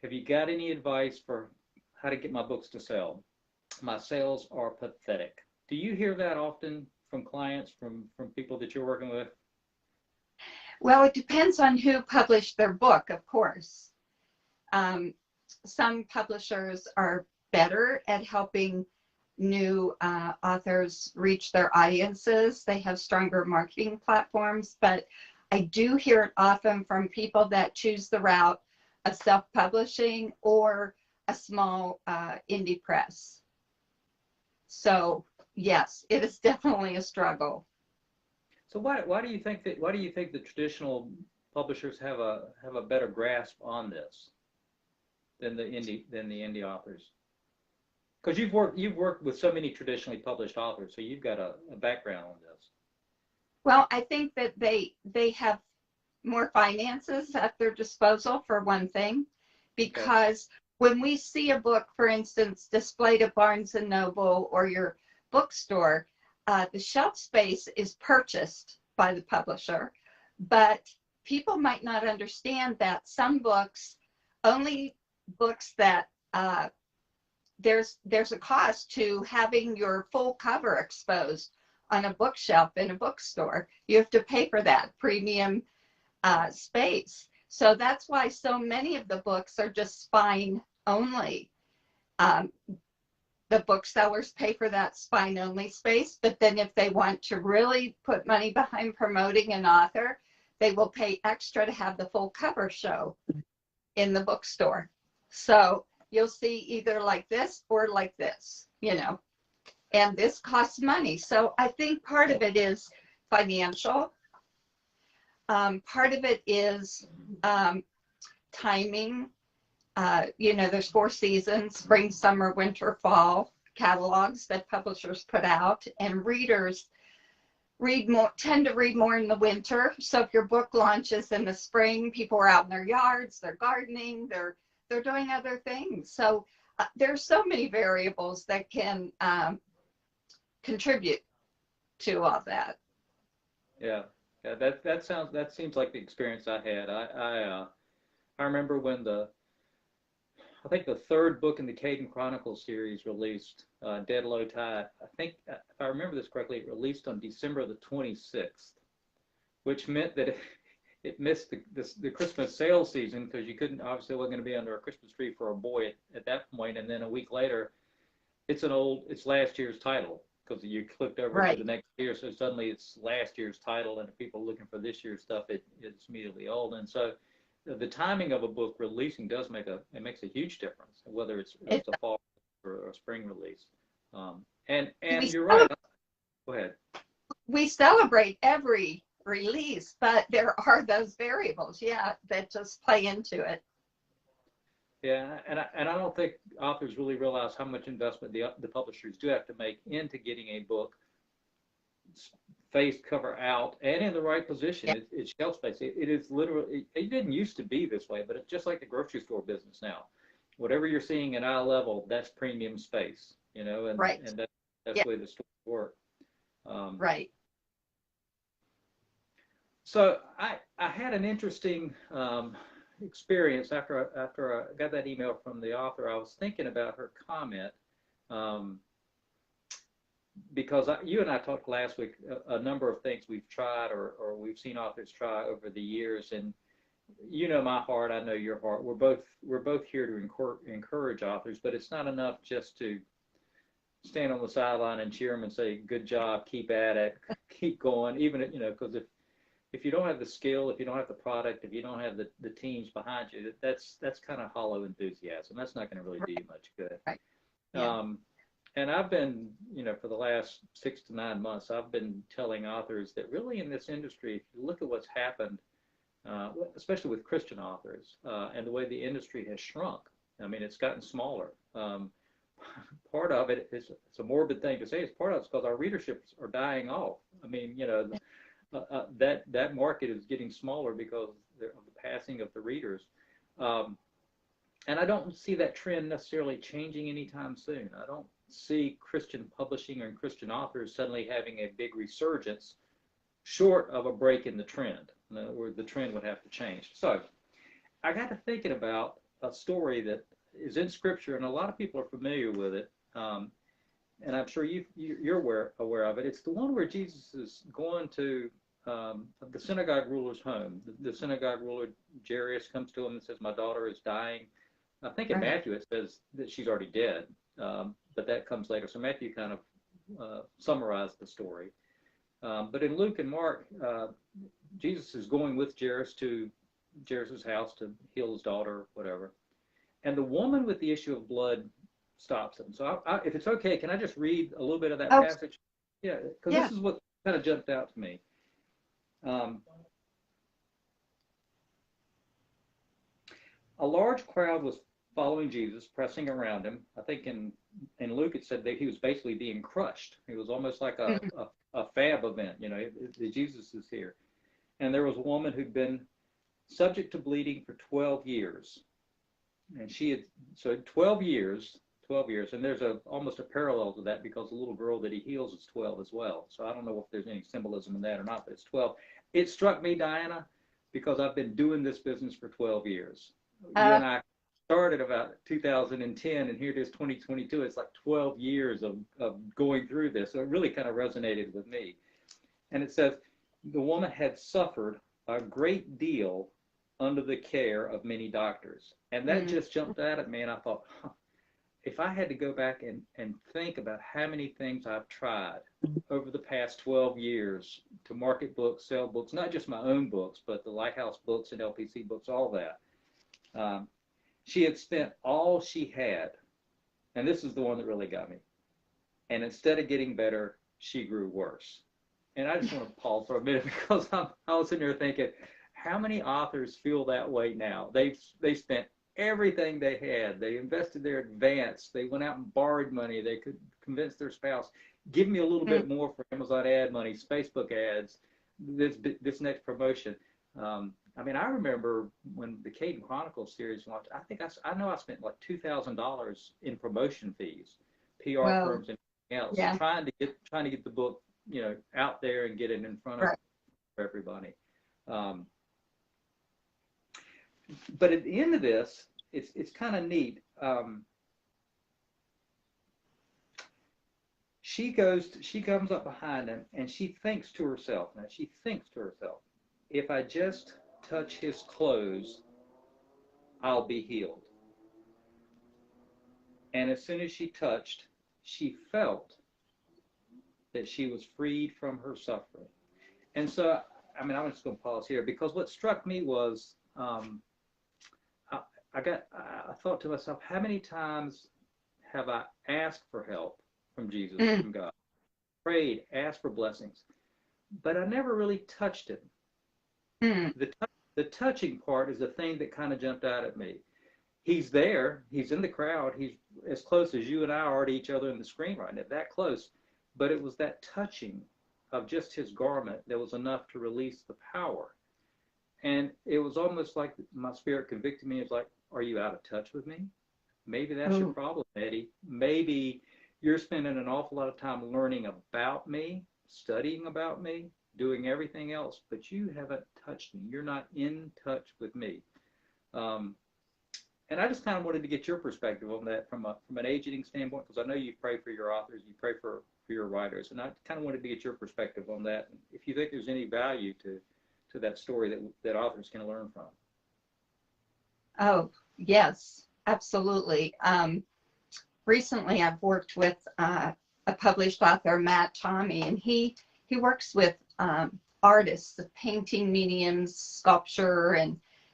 have you got any advice for how to get my books to sell? My sales are pathetic. Do you hear that often from clients, from people that you're working with? Well, it depends on who published their book, of course. Some publishers are better at helping new authors reach their audiences. They have stronger marketing platforms, but I do hear it often from people that choose the route of self-publishing or a small indie press. So yes, it is definitely a struggle. So why do you think the traditional publishers have a better grasp on this than the indie authors? Because you've worked with so many traditionally published authors, so you've got a background on this. Well, I think that they have more finances at their disposal, for one thing, because when we see a book, for instance, displayed at Barnes and Noble or your bookstore, the shelf space is purchased by the publisher, but people might not understand that some books, only books that there's a cost to having your full cover exposed on a bookshelf in a bookstore. You have to pay for that premium space. So that's why so many of the books are just spine only. The booksellers pay for that spine only space, but then if they want to really put money behind promoting an author, they will pay extra to have the full cover show in the bookstore. So you'll see either like this or like this, and this costs money. So I think part of it is financial. Part of it is timing. There's 4 seasons: spring, summer, winter, fall catalogs that publishers put out, and readers tend to read more in the winter. So if your book launches in the spring, people are out in their yards, they're gardening, they're doing other things. So there's so many variables that can contribute to all that. Yeah, that seems like the experience I had. I remember when I think the 3rd book in the Caden Chronicles series released, Dead Low Tide. I think, if I remember this correctly, it released on December the 26th, which meant that it missed the Christmas sales season, because you couldn't, obviously it wasn't going to be under a Christmas tree for a boy at that point. And then a week later, it's last year's title, because you clicked over to the next year, so suddenly it's last year's title, and if people are looking for this year's stuff, it's immediately old. And so the timing of a book releasing makes a huge difference, whether it's a fall or a spring release. And you're right. Go ahead. We celebrate every release, but there are those variables, that just play into it. Yeah, and I don't think authors really realize how much investment the publishers do have to make into getting a book face cover out and in the right position. It's shelf space. It is literally, it didn't used to be this way, but it's just like the grocery store business now. Whatever you're seeing at eye level, that's premium space, and and that's the way the stores work. Right. So I had an interesting experience after I got that email from the author. I was thinking about her comment. Because you and I talked last week a number of things we've tried or we've seen authors try over the years, and my heart, I know your heart. We're both here to encourage authors, but it's not enough just to stand on the sideline and cheer them and say, "Good job, keep at it, keep going." Even because if you don't have the skill, if you don't have the product, if you don't have the teams behind you, that's kind of hollow enthusiasm. That's not going to really do you much good. Right. Yeah. And I've been, for the last 6 to 9 months, I've been telling authors that really in this industry, if you look at what's happened, especially with Christian authors, and the way the industry has shrunk. I mean, it's gotten smaller. Part of it is, it's a morbid thing to say, it's part of it's because our readerships are dying off. I mean, that market is getting smaller because of the passing of the readers. And I don't see that trend necessarily changing anytime soon. I don't see Christian publishing or Christian authors suddenly having a big resurgence short of a break in the trend, where the trend would have to change. So I got to thinking about a story that is in Scripture, and a lot of people are familiar with it. And I'm sure you're aware of it. It's the one where Jesus is going to the synagogue ruler's home. The synagogue ruler, Jairus, comes to him and says, "My daughter is dying." I think in Right. Matthew it says that she's already dead, but that comes later. So Matthew kind of summarized the story. But in Luke and Mark, Jesus is going with Jairus to Jairus' house to heal his daughter, whatever. And the woman with the issue of blood stops him. So if it's okay, can I just read a little bit of that Oh, passage? Yeah, because yeah. this is what kind of jumped out to me. A large crowd was following Jesus, pressing around him. I think in Luke it said that he was basically being crushed. It was almost like a fab event, Jesus is here. And there was a woman who'd been subject to bleeding for 12 years. And she had, so 12 years, and there's almost a parallel to that because the little girl that he heals is 12 as well. So I don't know if there's any symbolism in that or not, but it's 12. It struck me, Diana, because I've been doing this business for 12 years. You and I started about 2010, and here it is 2022. It's like 12 years of going through this. So it really kind of resonated with me. And it says, the woman had suffered a great deal under the care of many doctors. And that just jumped out at me, and I thought, if I had to go back and think about how many things I've tried over the past 12 years to market books, sell books, not just my own books, but the Lighthouse books and LPC books, all that. She had spent all she had, and this is the one that really got me. And instead of getting better, she grew worse. And I just want to pause for a minute because I was sitting there thinking, how many authors feel that way now? They spent everything they had. They invested their advance. They went out and borrowed money. They could convince their spouse, give me a little bit more for Amazon ad money, Facebook ads, this next promotion. I mean, I remember when the Caden Chronicles series launched, I know I spent like $2,000 in promotion fees, PR firms and everything else, trying to get the book, out there and get it in front of everybody. But at the end of this, it's kind of neat. She comes up behind him and she thinks to herself, if I just touch his clothes, I'll be healed. And as soon as she touched, she felt that she was freed from her suffering. And so, I mean, I'm just going to pause here because what struck me was, I thought to myself, how many times have I asked for help from Jesus, from God, prayed, asked for blessings, but I never really touched him. The touching part is the thing that kind of jumped out at me. He's there, he's in the crowd, he's as close as you and I are to each other in the screen right now, that close, but it was that touching of just his garment that was enough to release the power. And it was almost like my spirit convicted me. It's like, are you out of touch with me? Maybe that's your problem, Eddie. Maybe you're spending an awful lot of time learning about me, studying about me, doing everything else, but you haven't touched me. You're not in touch with me. And I just kind of wanted to get your perspective on that from an agenting standpoint, because I know you pray for your authors, you pray for your writers, and I kind of wanted to get your perspective on that. If you think there's any value to that story that authors can learn from. Oh, yes, absolutely. Recently, I've worked with a published author, Matt Tommy, and he works with artists, painting mediums, sculpture,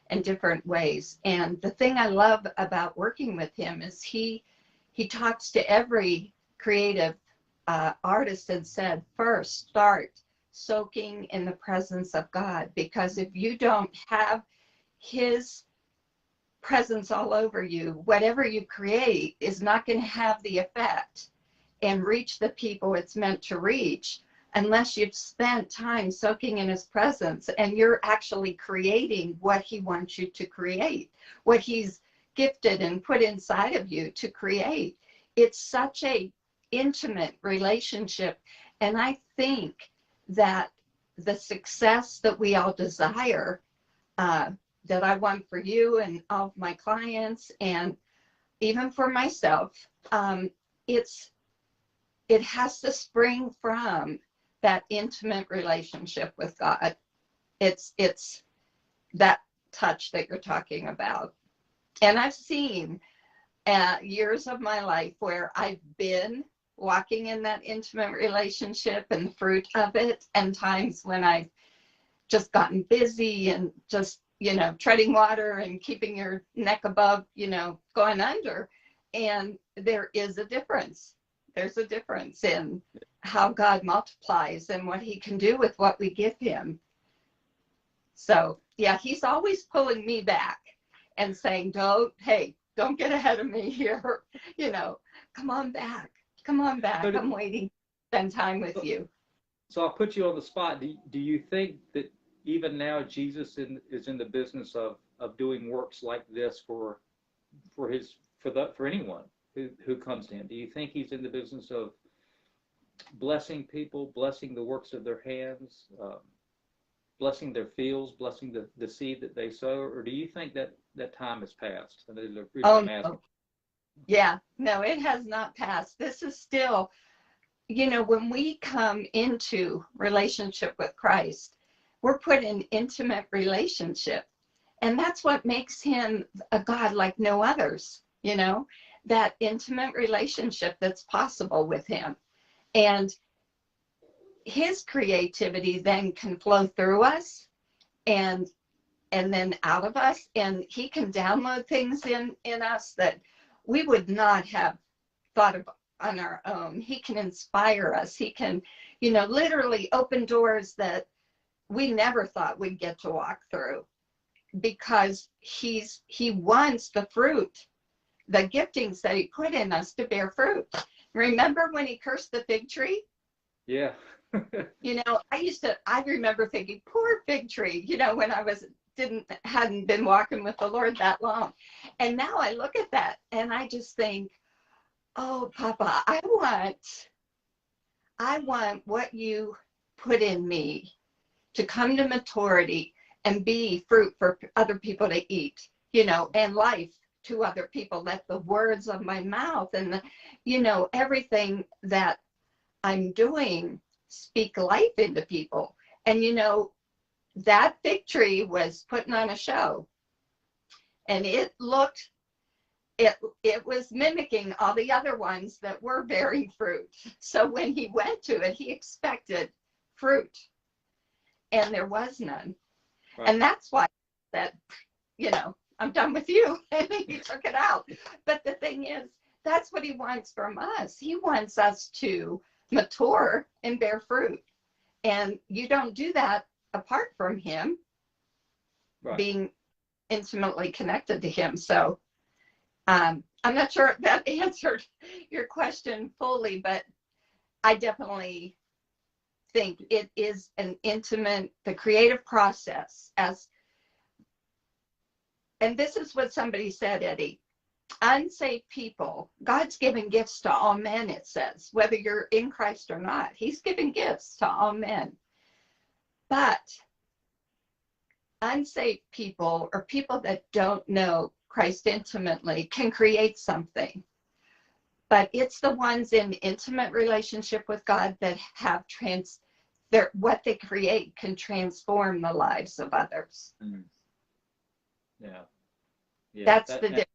and different ways. And the thing I love about working with him is he talks to every creative artist and said, first, start soaking in the presence of God, because if you don't have his presence all over you, whatever you create is not going to have the effect and reach the people it's meant to reach unless you've spent time soaking in his presence and you're actually creating what he wants you to create, what he's gifted and put inside of you to create. It's such a intimate relationship, and I think that the success that we all desire that I want for you and all of my clients, and even for myself, it's it has to spring from that intimate relationship with God. It's that touch that you're talking about. And I've seen years of my life where I've been walking in that intimate relationship and the fruit of it, and times when I've just gotten busy and just, treading water and keeping your neck above, going under. And there is a difference. There's a difference in how God multiplies and what he can do with what we give him. So, yeah, he's always pulling me back and saying, don't get ahead of me here. Come on back. Come on back. I'm waiting to spend time with you. So I'll put you on the spot. Do you think that even now Jesus is in the business of doing works like this for anyone who comes to him? Do you think he's in the business of blessing people, blessing the works of their hands, blessing their fields, blessing the seed that they sow? Or do you think that time has passed? No. Yeah, no, it has not passed. This is still, when we come into relationship with Christ, we're put in intimate relationship. And that's what makes him a God like no others, that intimate relationship that's possible with him. And his creativity then can flow through us and then out of us. And he can download things in us that we would not have thought of on our own. He can inspire us. He can, literally open doors that we never thought we'd get to walk through, because he wants the fruit, the giftings that he put in us to bear fruit. Remember when he cursed the fig tree? Yeah. I remember thinking, poor fig tree, when I hadn't been walking with the Lord that long. And now I look at that and I just think, oh, Papa, I want what you put in me to come to maturity and be fruit for other people to eat, and life to other people. Let the words of my mouth and everything that I'm doing speak life into people. And that fig tree was putting on a show, and it was mimicking all the other ones that were bearing fruit. So when he went to it, he expected fruit, and there was none. Right. And that's why that, I'm done with you. And he took it out. But the thing is, that's what he wants from us. He wants us to mature and bear fruit. And you don't do that apart from him, right, being intimately connected to him. So I'm not sure if that answered your question fully, but I definitely think it is an intimate, the creative process, and this is what somebody said, Eddie. Unsaved people, God's given gifts to all men, it says, whether you're in Christ or not. He's given gifts to all men. But unsaved people, or people that don't know Christ intimately, can create something. But it's the ones in intimate relationship with God that have what they create can transform the lives of others. Mm. Yeah. That's the difference.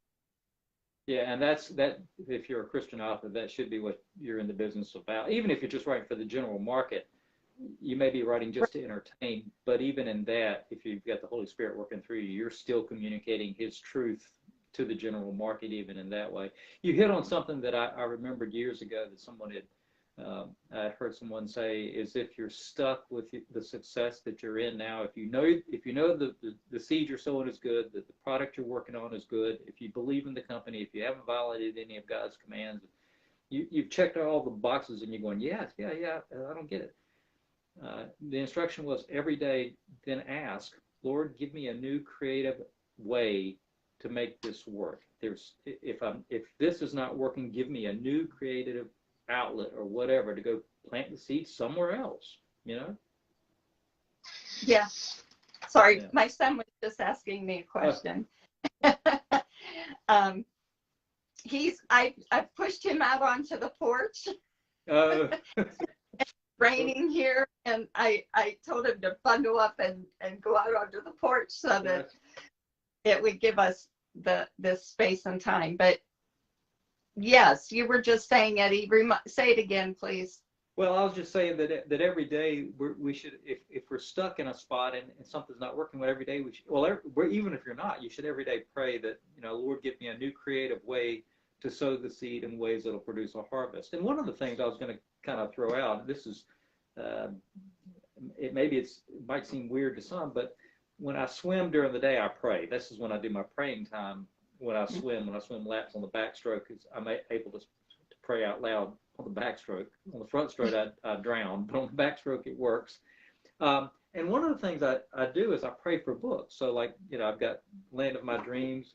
Yeah, and that if you're a Christian author, that should be what you're in the business about. Even if you're just writing for the general market, you may be writing just to entertain, but even in that, if you've got the Holy Spirit working through you, you're still communicating his truth to the general market, even in that way. You hit on something that I remembered years ago that someone had, I heard someone say, is if you're stuck with the success that you're in now, if you know the seed you're sowing is good, that the product you're working on is good, if you believe in the company, if you haven't violated any of God's commands, you've checked all the boxes and you're going, yeah, I don't get it. The instruction was every day, then ask, Lord, give me a new creative way to make this work. If this is not working, give me a new creative outlet or whatever to go plant the seed somewhere else, Yeah. Sorry, my son was just asking me a question. um, I've pushed him out onto the porch. Uh, Raining here, and I told him to bundle up and go out onto the porch so that it would give us this space and time. But yes, you were just saying, Eddie, say it again, please. well, I was just saying that every day we should, if we're stuck in a spot and something's not working, well, every day we should, well, even if you're not, you should every day pray that, Lord, give me a new creative way to sow the seed in ways that'll produce a harvest. And one of the things I was going to kind of throw out, this is, it might seem weird to some, but when I swim during the day, I pray. This is when I do my praying time. When I swim laps on the backstroke, I'm able to pray out loud on the backstroke. On the front stroke, I drown, but on the backstroke, it works. And one of the things I do is I pray for books. So, like, I've got Land of My Dreams,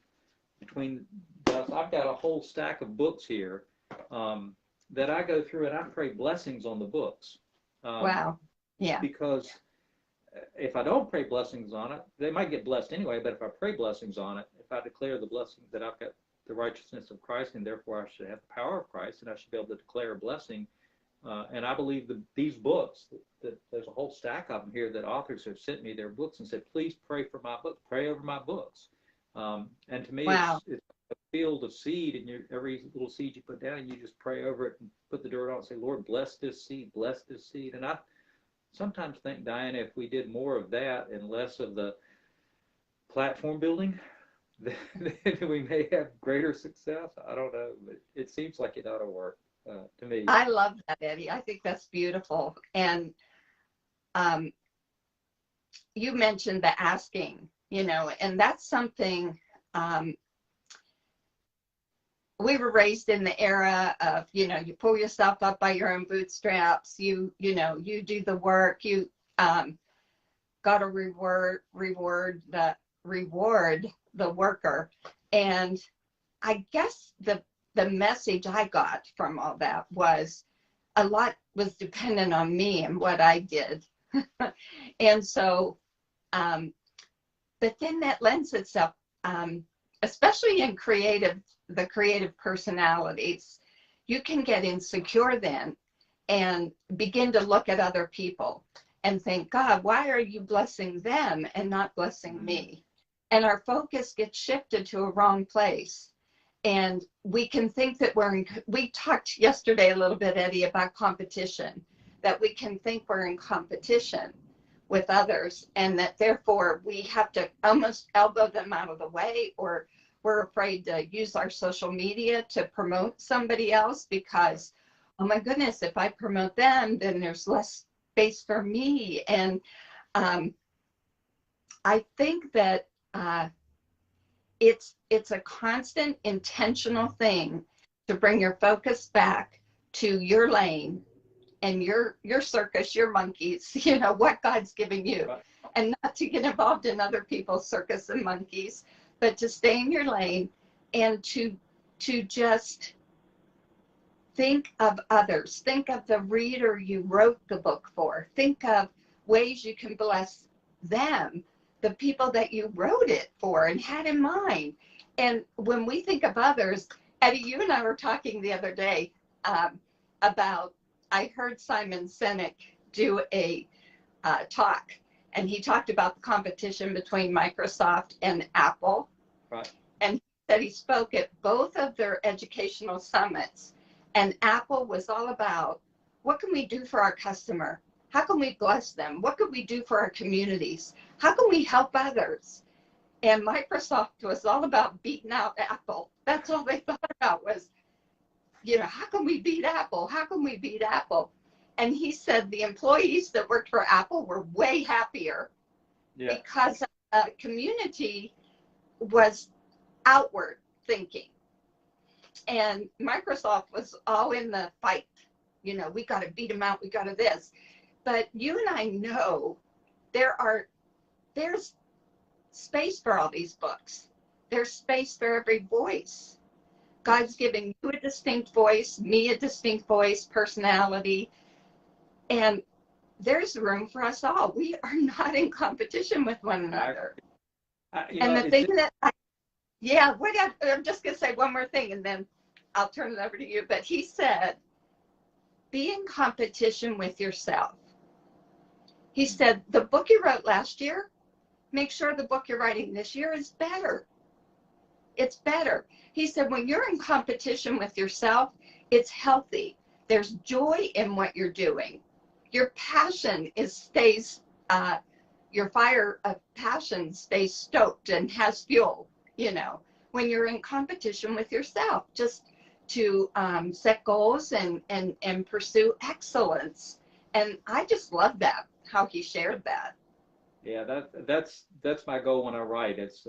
Between Dust. I've got a whole stack of books here that I go through, and I pray blessings on the books. Wow. Yeah. Because if I don't pray blessings on it, they might get blessed anyway, but if I pray blessings on it, if I declare the blessing that I've got the righteousness of Christ, and therefore I should have the power of Christ, and I should be able to declare a blessing. And I believe that these books, that there's a whole stack of them here that authors have sent me their books and said, please pray for my book, pray over my books. And to me, wow. it's a field of seed, and every little seed you put down, you just pray over it and put the dirt on and say, Lord, bless this seed, bless this seed. And I sometimes think, Diana, if we did more of that and less of the platform building, then we may have greater success. I don't know, but it seems like it ought to work to me. I love that, Eddie. I think that's beautiful. And you mentioned the asking, and that's something we were raised in the era of, you pull yourself up by your own bootstraps, you do the work, you got to reward the worker. And I guess the message I got from all that was a lot was dependent on me and what I did. And so, but then that lends itself, especially in the creative personalities, you can get insecure then and begin to look at other people and think, God, why are you blessing them and not blessing me? And our focus gets shifted to a wrong place. And we can think that we talked yesterday a little bit, Eddie, about competition, that we can think we're in competition with others, and that therefore we have to almost elbow them out of the way, or we're afraid to use our social media to promote somebody else because, oh my goodness, if I promote them, then there's less space for me. And I think that it's a constant intentional thing to bring your focus back to your lane and your circus, your monkeys, what God's giving you, and not to get involved in other people's circus and monkeys, but to stay in your lane and to just think of others. Think of the reader you wrote the book for. Think of ways you can bless them, the people that you wrote it for and had in mind. And when we think of others, Eddie, you and I were talking the other day about, I heard Simon Sinek do a talk, and he talked about the competition between Microsoft and Apple. Right. And he said he spoke at both of their educational summits, and Apple was all about, what can we do for our customer? How can we bless them? What could we do for our communities? How can we help others? And Microsoft was all about beating out Apple. That's all they thought about was, how can we beat Apple? How can we beat Apple? And he said the employees that worked for Apple were way happier because the community was outward thinking. And Microsoft was all in the fight. We got to beat them out. We got to this. But you and I know there's space for all these books. There's space for every voice. God's giving you a distinct voice, me a distinct voice, personality, and there's room for us all. We are not in competition with one another. And the it's thing that yeah, I'm just going to say one more thing and then I'll turn it over to you. But he said, be in competition with yourself. He said, the book you wrote last year, make sure the book you're writing this year is better. It's better. He said, when you're in competition with yourself, it's healthy. There's joy in what you're doing. Your passion stays, your fire of passion stays stoked and has fuel, when you're in competition with yourself, just to set goals and pursue excellence. And I just love that, how he shared that. Yeah, that's my goal when I write. It's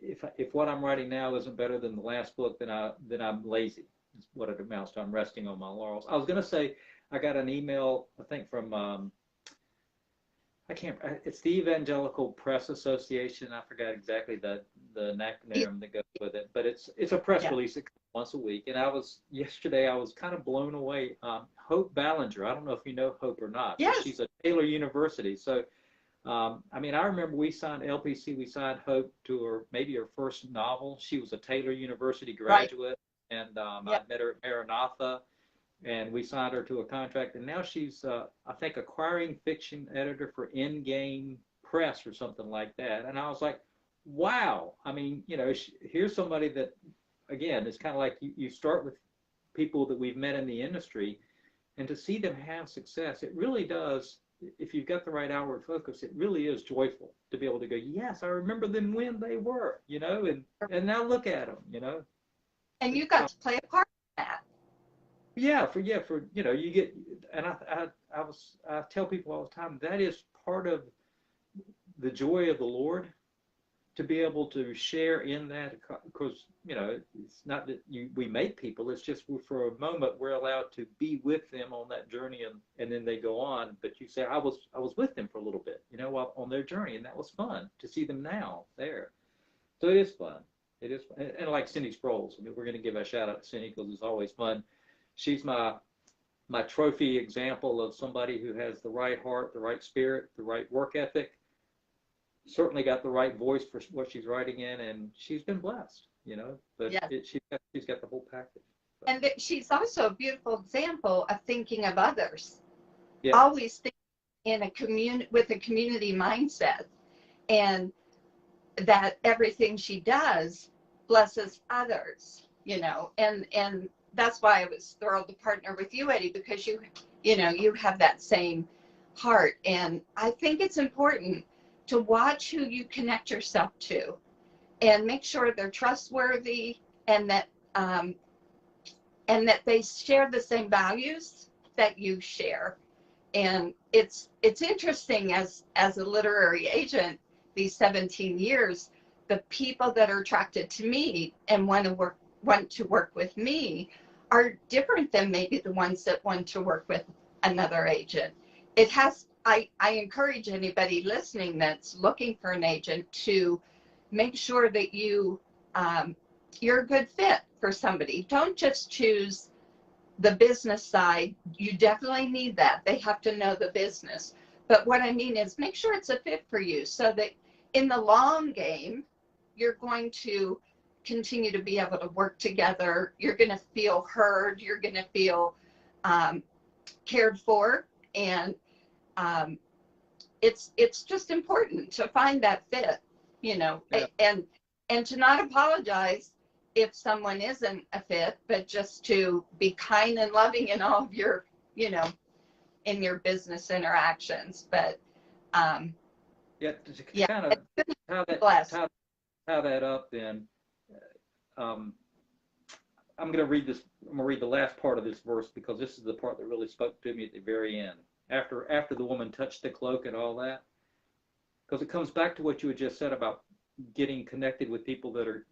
if what I'm writing now isn't better than the last book, then I'm lazy. Is what it amounts to. I'm resting on my laurels. I was going to say I got an email, I think from I can't. It's the Evangelical Press Association. I forgot exactly the acronym that goes with it, but it's a press Yeah. release that comes once a week. And yesterday I was kind of blown away. Hope Ballinger. I don't know if you know Hope or not, but Yes. she's at Taylor University. So I mean, I remember we signed LPC. We signed Hope to maybe her first novel. She was a Taylor University graduate, right. And I met her at Maranatha, and we signed her to a contract. And now she's, I think, acquiring fiction editor for Endgame Press or something like that. And I was like, wow. I mean, here's somebody that, again, it's kind of like you start with people that we've met in the industry, and to see them have success, it really does. If you've got the right outward focus, it really is joyful to be able to go, yes, I remember them when they were, and now look at them. And you got to play a part in that. Yeah, you get, and I tell people all the time that is part of the joy of the Lord, to be able to share in that, because it's not that we make people, it's just for a moment we're allowed to be with them on that journey, and then they go on. But you say I was with them for a little bit, while on their journey, and that was fun to see them now there. So it is fun. It is fun. And like Cindy Sproles, I mean, we're going to give a shout out to Cindy because it's always fun. She's my trophy example of somebody who has the right heart, the right spirit, the right work ethic, certainly got the right voice for what she's writing in, and she's been blessed, but yes. She's got the whole package. So. And she's also a beautiful example of thinking of others. Yeah. Always think in with a community mindset, and that everything she does blesses others, and that's why I was thrilled to partner with you, Eddie, because you have that same heart. And I think it's important to watch who you connect yourself to, and make sure they're trustworthy, and that they share the same values that you share. And it's interesting, as a literary agent, these 17 years, the people that are attracted to me and want to work with me are different than maybe the ones that want to work with another agent. I encourage anybody listening that's looking for an agent to make sure that you're a good fit for somebody. Don't just choose the business side. You definitely need that. They have to know the business. But what I mean is, make sure it's a fit for you, so that in the long game, you're going to continue to be able to work together. You're going to feel heard. You're going to feel cared for. And it's just important to find that fit, yeah. and to not apologize if someone isn't a fit, but just to be kind and loving in all of your, in your business interactions. But yeah, to kind of tie that up, then I'm going to read this. I'm going to read the last part of this verse, because this is the part that really spoke to me at the very end. After the woman touched the cloak and all that, because it comes back to what you had just said about getting connected with people that are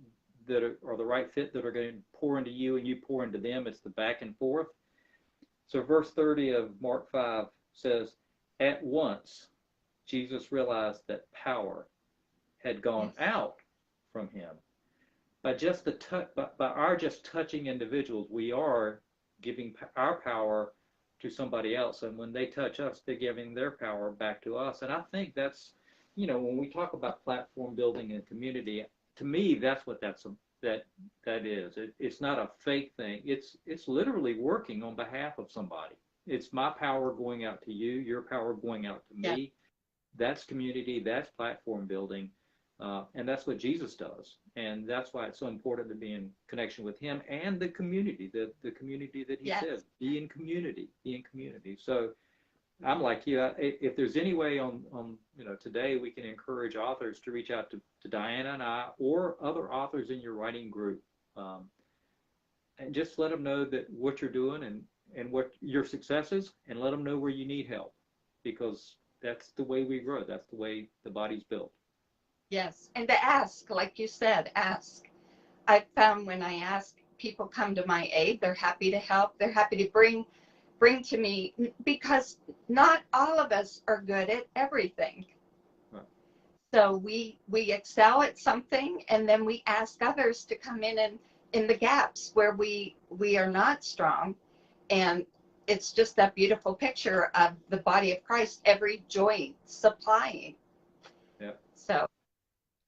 the right fit, that are going to pour into you and you pour into them. It's the back and forth. So verse 30 of Mark 5 says, at once Jesus realized that power had gone out from him. By our just touching individuals, we are giving our power to somebody else, and when they touch us, they're giving their power back to us. And I think that's when we talk about platform building and community, to me, that's what that is. It's not a fake thing. It's literally working on behalf of somebody. It's my power going out to you, your power going out to Yeah. me. That's community. That's platform building. And that's what Jesus does. And that's why it's so important to be in connection with him and the community, the community that he Yes. says, be in community, be in community. So I'm like you. If there's any way on today we can encourage authors to reach out to Diana and I or other authors in your writing group, and just let them know that what you're doing and what your success is, and let them know where you need help, because that's the way we grow. That's the way the body's built. Yes. And to ask, like you said, ask. I found when I ask, people come to my aid. They're happy to help. They're happy to bring to me, because not all of us are good at everything. Right. So we excel at something, and then we ask others to come in the gaps where we are not strong. And it's just that beautiful picture of the body of Christ, every joint supplying. Yeah. So,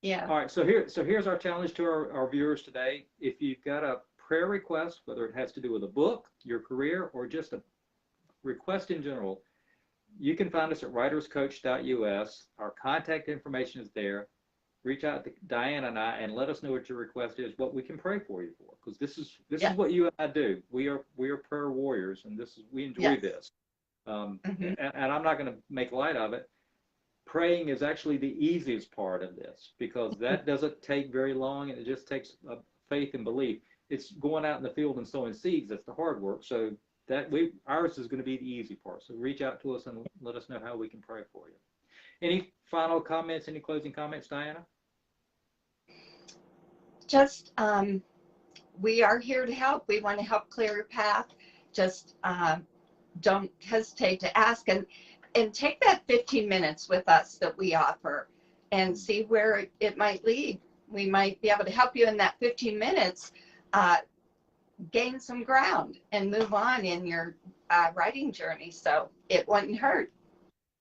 yeah. All right. So here's our challenge to our viewers today. If you've got a prayer request, whether it has to do with a book, your career, or just a request in general, you can find us at writerscoach.us. Our contact information is there. Reach out to Diana and I and let us know what your request is, what we can pray for you for, because this is what you and I do. We are prayer warriors, and we enjoy this. And I'm not going to make light of it. Praying is actually the easiest part of this, because that doesn't take very long, and it just takes faith and belief. It's going out in the field and sowing seeds that's the hard work. So ours is going to be the easy part. So reach out to us and let us know how we can pray for you. Any final comments? Any closing comments, Diana? Just we are here to help. We want to help clear your path. Just don't hesitate to ask, and take that 15 minutes with us that we offer and see where it might lead. We might be able to help you in that 15 minutes gain some ground and move on in your writing journey. So it wouldn't hurt.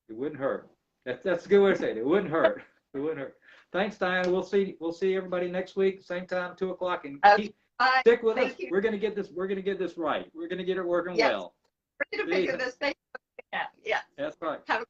It wouldn't hurt. That's a good way to say it. It wouldn't hurt. It wouldn't hurt. Thanks, Diana. We'll see everybody next week, same time, 2:00, and stick with us. You. We're gonna get this right. We're gonna get it working well. We're gonna figure this thing out. Yeah. That's right. Have a